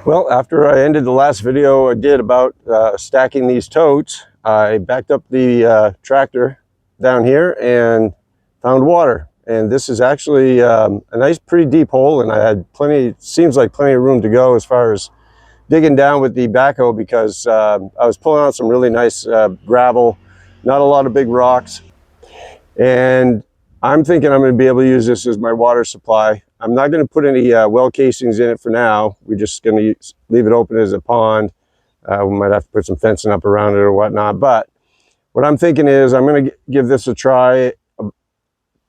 Well, after I ended the last video I did about stacking these totes, I backed up the tractor down here and found water. And this is actually a nice, pretty deep hole, and I had plenty, seems like plenty of room to go as far as digging down with the backhoe, because I was pulling out some really nice gravel, not a lot of big rocks. And I'm thinking I'm going to be able to use this as my water supply. I'm not going to put any well casings in it for now. We're just going to leave it open as a pond. We might have to put some fencing up around it or whatnot. But what I'm thinking is I'm going to give this a try,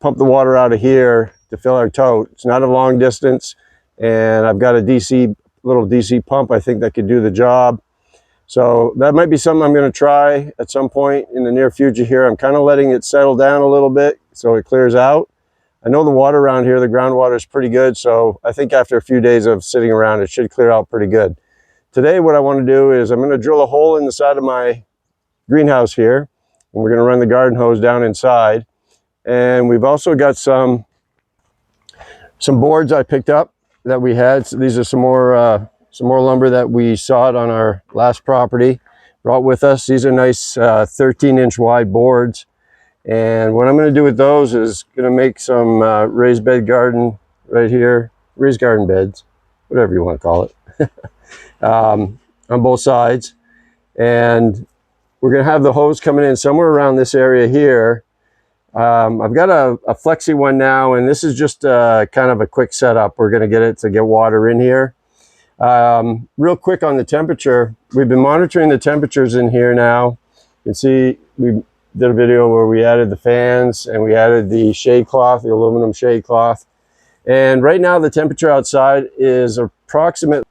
pump the water out of here to fill our tote. It's not a long distance, and I've got a little DC pump I think that could do the job. So that might be something I'm going to try at some point in the near future here. I'm kind of letting it settle down a little bit so it clears out. I know the water around here, the groundwater is pretty good, so I think after a few days of sitting around, it should clear out pretty good. Today, what I want to do is I'm going to drill a hole in the side of my greenhouse here, and we're going to run the garden hose down inside. And we've also got some boards I picked up that we had. So these are some more lumber that we sawed on our last property, brought with us. These are nice 13-inch wide boards. And what I'm going to do with those is going to make some raised bed garden right here, raised garden beds, whatever you want to call it, on both sides. And we're going to have the hose coming in somewhere around this area here. I've got a flexi one now, and this is just kind of a quick setup. We're going to get it to get water in here. Real quick on the temperature, we've been monitoring the temperatures in here now. You can see we did a video where we added the fans and we added the shade cloth, the aluminum shade cloth. And right now the temperature outside is approximately,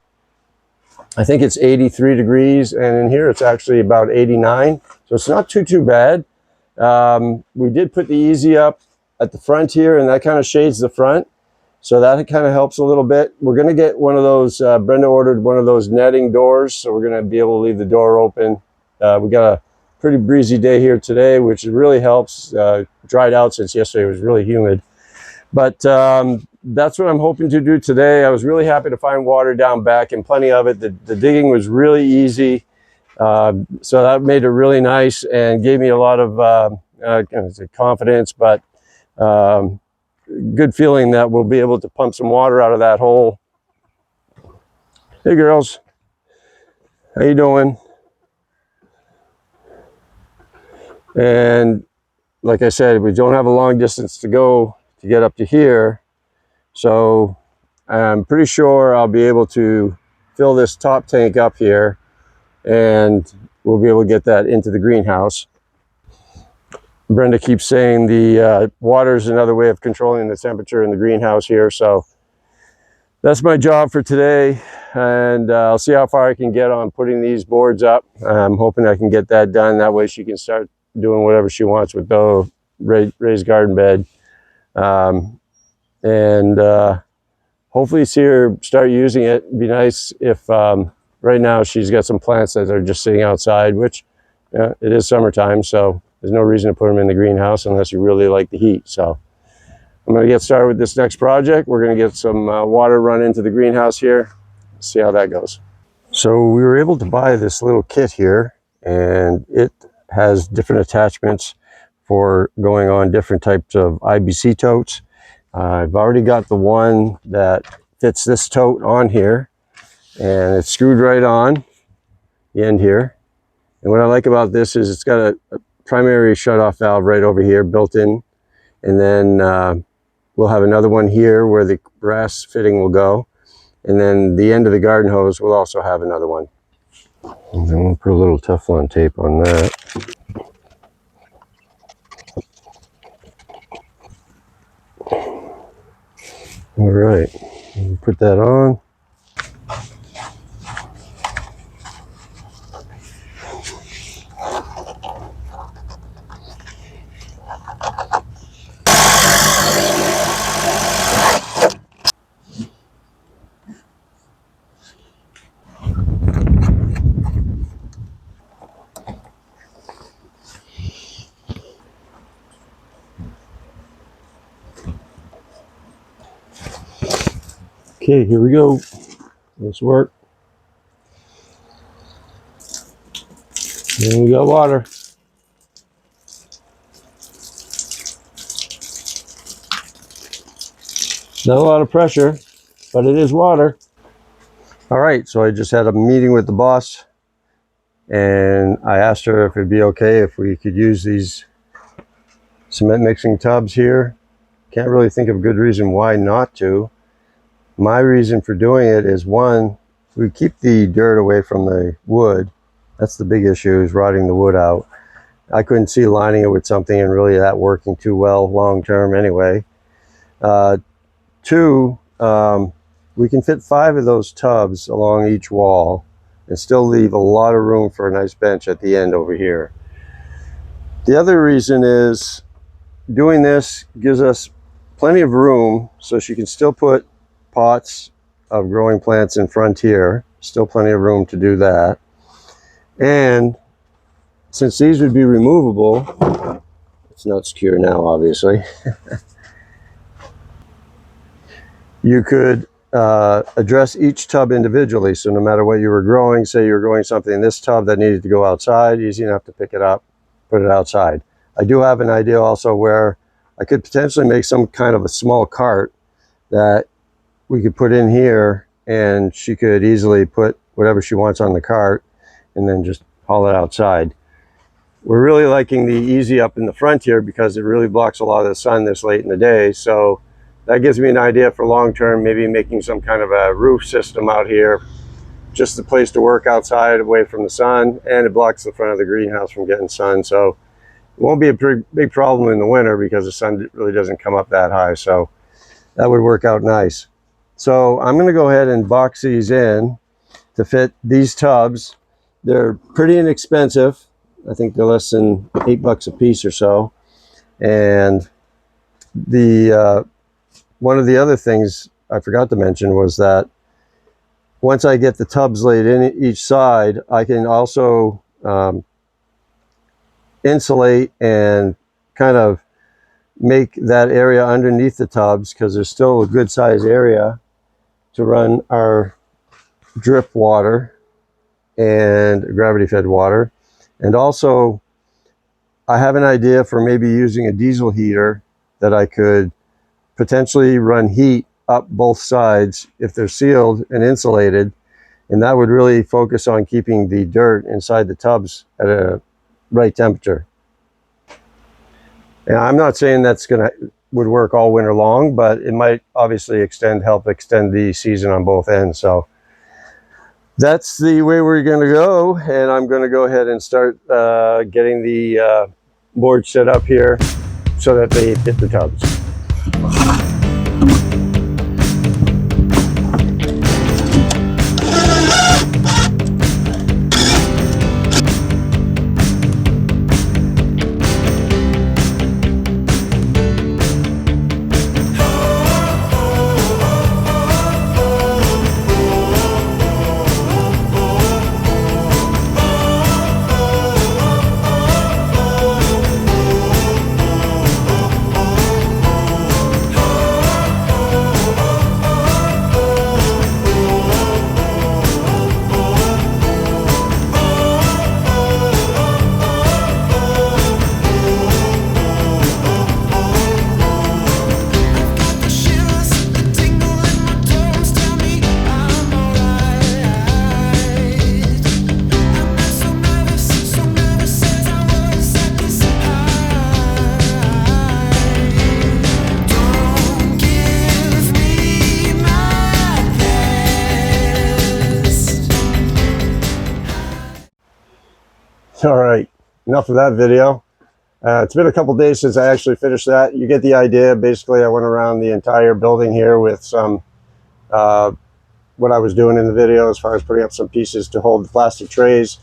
I think it's 83 degrees, and in here it's actually about 89. So it's not too bad. We did put the easy up at the front here, and that kind of shades the front. So that kind of helps a little bit. We're going to get one of those, Brenda ordered one of those netting doors, so we're going to be able to leave the door open. We got a pretty breezy day here today, which really helps. Dried out since yesterday, it was really humid. But that's what I'm hoping to do today. I was really happy to find water down back, and plenty of it. The digging was really easy. So that made it really nice and gave me a lot of confidence, but good feeling that we'll be able to pump some water out of that hole. Hey girls, how you doing? And like I said, we don't have a long distance to go to get up to here, so I'm pretty sure I'll be able to fill this top tank up here, and we'll be able to get that into the greenhouse. Brenda keeps saying the water is another way of controlling the temperature in the greenhouse here. So that's my job for today, and I'll see how far I can get on putting these boards up. I'm hoping I can get that done. That way she can start doing whatever she wants with the raised garden bed. Hopefully see her start using it. It'd be nice if right now she's got some plants that are just sitting outside, which it is summertime, so there's no reason to put them in the greenhouse unless you really like the heat. So I'm going to get started with this next project. We're going to get some water run into the greenhouse here. See how that goes. So we were able to buy this little kit here, and it has different attachments for going on different types of IBC totes. I've already got the one that fits this tote on here, and it's screwed right on the end here. And what I like about this is it's got a primary shutoff valve right over here built in, and then we'll have another one here where the brass fitting will go, and then the end of the garden hose will also have another one. And then we'll put a little Teflon tape on that. All right, we'll put that on. Okay, here we go. Let's work. And we got water. Not a lot of pressure, but it is water. All right, so I just had a meeting with the boss, and I asked her if it'd be okay if we could use these cement mixing tubs here. Can't really think of a good reason why not to. My reason for doing it is, one, we keep the dirt away from the wood. That's the big issue, is rotting the wood out. I couldn't see lining it with something and really that working too well long term anyway. Two, we can fit 5 of those tubs along each wall and still leave a lot of room for a nice bench at the end over here. The other reason is doing this gives us plenty of room, so she can still put pots of growing plants in front here. Still plenty of room to do that. And since these would be removable, it's not secure now, obviously. You could address each tub individually. So no matter what you were growing, say you were growing something in this tub that needed to go outside, easy enough to pick it up, put it outside. I do have an idea also where I could potentially make some kind of a small cart that we could put in here, and she could easily put whatever she wants on the cart and then just haul it outside. We're really liking the easy up in the front here because it really blocks a lot of the sun this late in the day. So that gives me an idea for long term, maybe making some kind of a roof system out here, just a place to work outside away from the sun, and it blocks the front of the greenhouse from getting sun. So it won't be a big problem in the winter because the sun really doesn't come up that high. So that would work out nice. So I'm going to go ahead and box these in to fit these tubs. They're pretty inexpensive. I think they're less than $8 a piece or so. And the one of the other things I forgot to mention was that once I get the tubs laid in each side, I can also insulate and kind of make that area underneath the tubs, because there's still a good size area to run our drip water and gravity fed water. And also I have an idea for maybe using a diesel heater that I could potentially run heat up both sides if they're sealed and insulated, and that would really focus on keeping the dirt inside the tubs at a right temperature. And I'm not saying that's would work all winter long, but it might obviously help extend the season on both ends. So that's the way we're going to go, and I'm going to go ahead and start getting the board set up here so that they fit the tubs. All right, enough of that video. It's been a couple days since I actually finished that. You get the idea. Basically, I went around the entire building here with some what I was doing in the video as far as putting up some pieces to hold the plastic trays.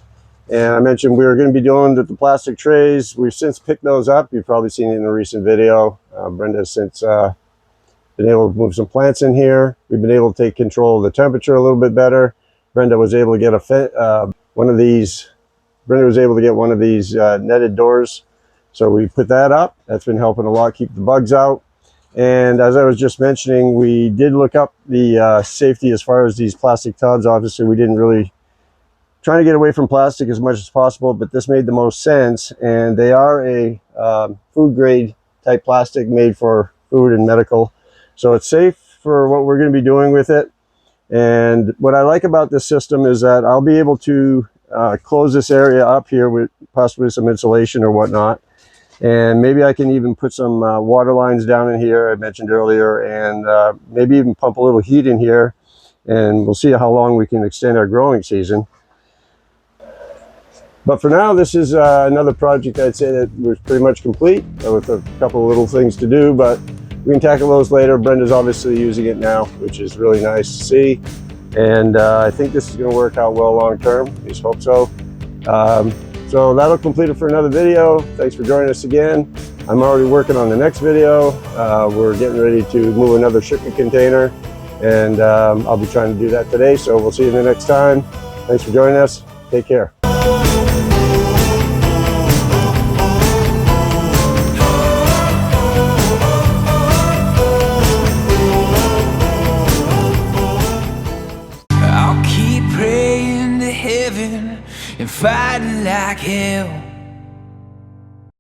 And I mentioned we were going to be doing the plastic trays. We've since picked those up. You've probably seen it in a recent video. Brenda has since been able to move some plants in here. We've been able to take control of the temperature a little bit better. Brenda was able to get one of these netted doors. So we put that up. That's been helping a lot keep the bugs out. And as I was just mentioning, we did look up the safety as far as these plastic tubs. Obviously, we didn't really trying to get away from plastic as much as possible, but this made the most sense. And they are a food grade type plastic made for food and medical. So it's safe for what we're going to be doing with it. And what I like about this system is that I'll be able to close this area up here with possibly some insulation or whatnot. And maybe I can even put some water lines down in here, I mentioned earlier, and maybe even pump a little heat in here. And we'll see how long we can extend our growing season. But for now, this is another project I'd say that was pretty much complete with a couple of little things to do, but we can tackle those later. Brenda's obviously using it now, which is really nice to see. And I think this is going to work out well long term. At least hope so. So that'll complete it for another video. Thanks for joining us again. I'm already working on the next video. We're getting ready to move another shipping container, and I'll be trying to do that today. So we'll see you the next time. Thanks for joining us. Take care. And fighting like hell.